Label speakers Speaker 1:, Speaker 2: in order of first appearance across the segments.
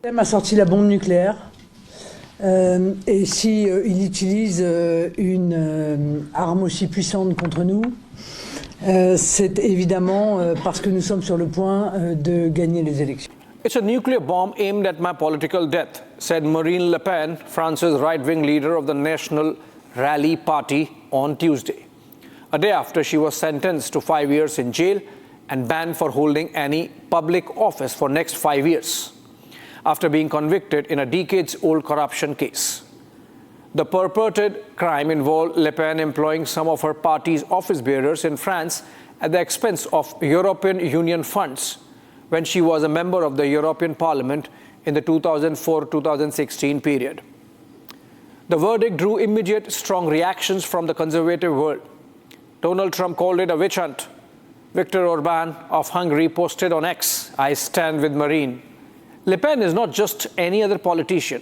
Speaker 1: a sorti la bombe nucléaire et si il utilise une arme aussi puissante contre nous, c'est évidemment parce que nous sommes sur le point de gagner les élections.
Speaker 2: It's a nuclear bomb aimed at my political death, said Marine Le Pen, France's right-wing leader of the National Rally Party, on Tuesday, a day after she was sentenced to 5 years in jail and banned for holding any public office for next 5 years, after being convicted in a decades-old corruption case. The purported crime involved Le Pen employing some of her party's office bearers in France at the expense of European Union funds when she was a member of the European Parliament in the 2004-2016 period. The verdict drew immediate, strong reactions from the conservative world. Donald Trump called it a witch hunt. Viktor Orban of Hungary posted on X, "I stand with Marine." Le Pen is not just any other politician.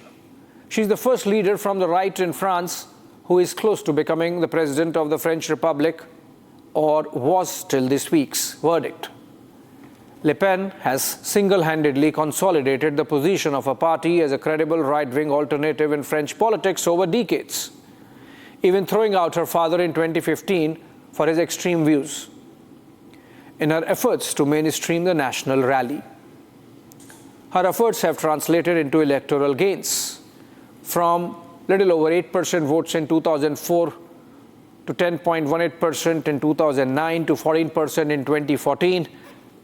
Speaker 2: She's the first leader from the right in France who is close to becoming the president of the French Republic, or was till this week's verdict. Le Pen has single-handedly consolidated the position of her party as a credible right-wing alternative in French politics over decades, even throwing out her father in 2015 for his extreme views, in her efforts to mainstream the national rally. Her efforts have translated into electoral gains, from little over 8% votes in 2004 to 10.18% in 2009 to 14% in 2014,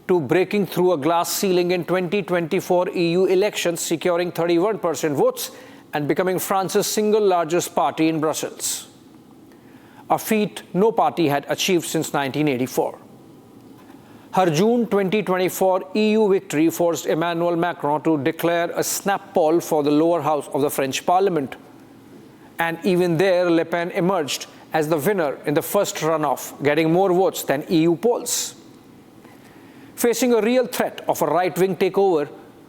Speaker 2: to breaking through a glass ceiling in 2024 EU elections, securing 31% votes and becoming France's single largest party in Brussels, a feat no party had achieved since 1984. Her June 2024 EU victory forced Emmanuel Macron to declare a snap poll for the lower house of the French Parliament. And even there, Le Pen emerged as the winner in the first runoff, getting more votes than EU polls. Facing a real threat of a right-wing takeover,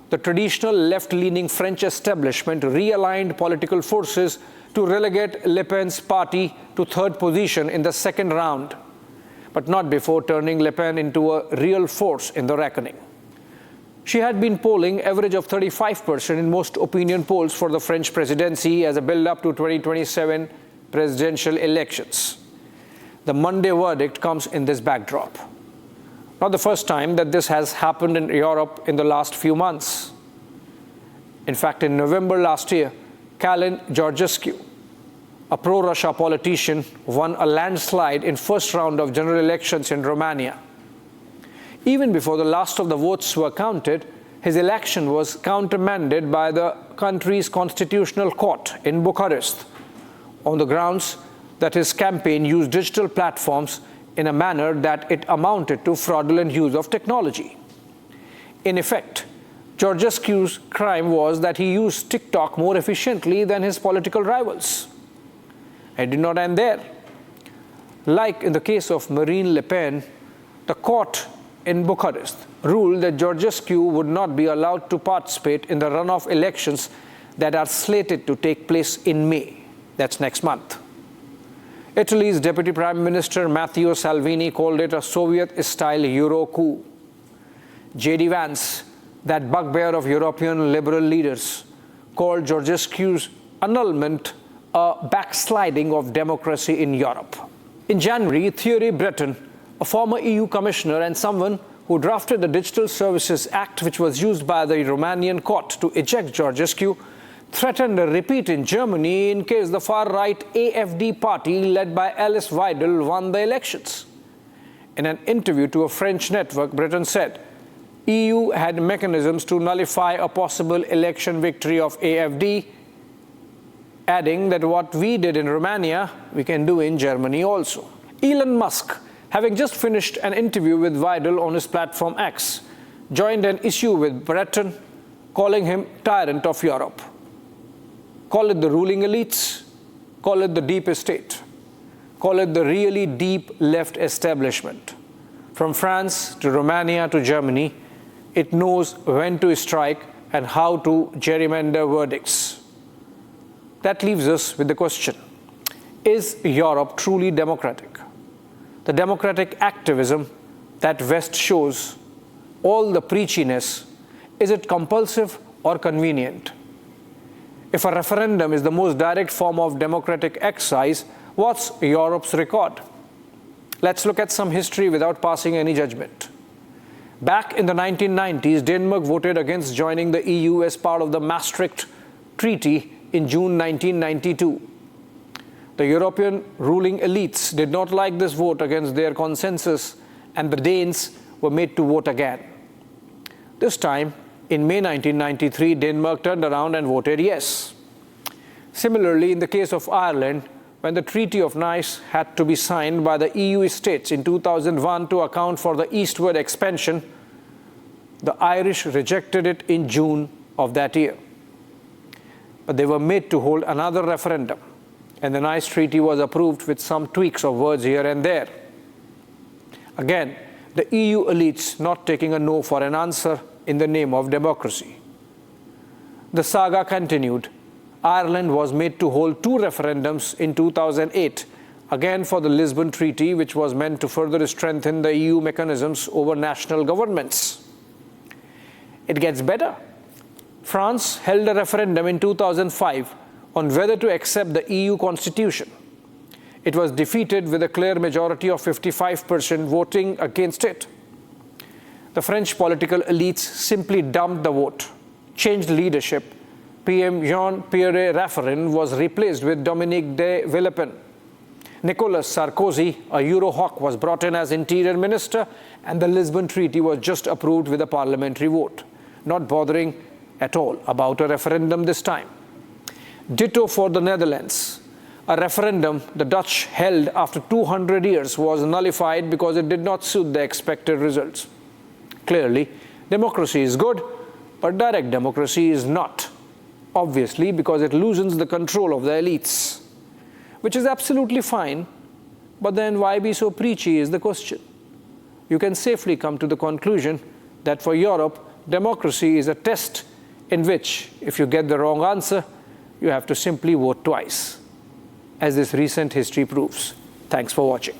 Speaker 2: the traditional left-leaning French establishment realigned political forces to relegate Le Pen's party to third position in the second round, but not before turning Le Pen into a real force in the reckoning. She had been polling average of 35% in most opinion polls for the French presidency as a build-up to 2027 presidential elections. The Monday verdict comes in this backdrop. Not the first time that this has happened in Europe in the last few months. In fact, in November last year, Calin Georgescu, a pro-Russia politician, won a landslide in first round of general elections in Romania. Even before the last of the votes were counted, his election was countermanded by the country's constitutional court in Bucharest on the grounds that his campaign used digital platforms in a manner that it amounted to fraudulent use of technology. In effect, Georgescu's crime was that he used TikTok more efficiently than his political rivals. It did not end there. Like in the case of Marine Le Pen, the court in Bucharest ruled that Georgescu would not be allowed to participate in the runoff elections that are slated to take place in May. That's next month. Italy's Deputy Prime Minister Matteo Salvini called it a Soviet-style Euro coup. J.D. Vance, that bugbear of European liberal leaders, called Georgescu's annulment a backsliding of democracy in Europe. In January, Thierry Breton, a former EU commissioner and someone who drafted the Digital Services Act, which was used by the Romanian court to eject Georgescu, threatened a repeat in Germany in case the far-right AfD party led by Alice Weidel won the elections. In an interview to a French network, Breton said EU had mechanisms to nullify a possible election victory of AfD, adding that what we did in Romania, we can do in Germany also. Elon Musk, having just finished an interview with Weidel on his platform X, joined an issue with Breton, calling him tyrant of Europe. Call it the ruling elites, call it the deep state, call it the really deep left establishment. From France to Romania to Germany, it knows when to strike and how to gerrymander verdicts. That leaves us with the question, is Europe truly democratic? The democratic activism that West shows, all the preachiness, is it compulsive or convenient? If a referendum is the most direct form of democratic exercise, what's Europe's record? Let's look at some history without passing any judgment. Back in the 1990s, Denmark voted against joining the EU as part of the Maastricht Treaty in June 1992. The European ruling elites did not like this vote against their consensus, and the Danes were made to vote again. This time, in May 1993, Denmark turned around and voted yes. Similarly, in the case of Ireland, when the Treaty of Nice had to be signed by the EU states in 2001 to account for the eastward expansion, the Irish rejected it in June of that year. But they were made to hold another referendum, and the Nice Treaty was approved with some tweaks of words here and there. Again, the EU elites not taking a no for an answer in the name of democracy. The saga continued. Ireland was made to hold 2 referendums in 2008, again for the Lisbon Treaty, which was meant to further strengthen the EU mechanisms over national governments. It gets better. France held a referendum in 2005 on whether to accept the EU constitution. It was defeated with a clear majority of 55% voting against it. The French political elites simply dumped the vote, changed leadership. PM Jean-Pierre Raffarin was replaced with Dominique de Villepin. Nicolas Sarkozy, a Euro hawk, was brought in as interior minister, and the Lisbon Treaty was just approved with a parliamentary vote, not bothering at all about a referendum this time. Ditto for the Netherlands. A referendum the Dutch held after 200 years was nullified because it did not suit the expected results. Clearly, democracy is good, but direct democracy is not. Obviously, because it loosens the control of the elites, which is absolutely fine, but then why be so preachy is the question. You can safely come to the conclusion that for Europe, democracy is a test in which, if you get the wrong answer, you have to simply vote twice, as this recent history proves. Thanks for watching.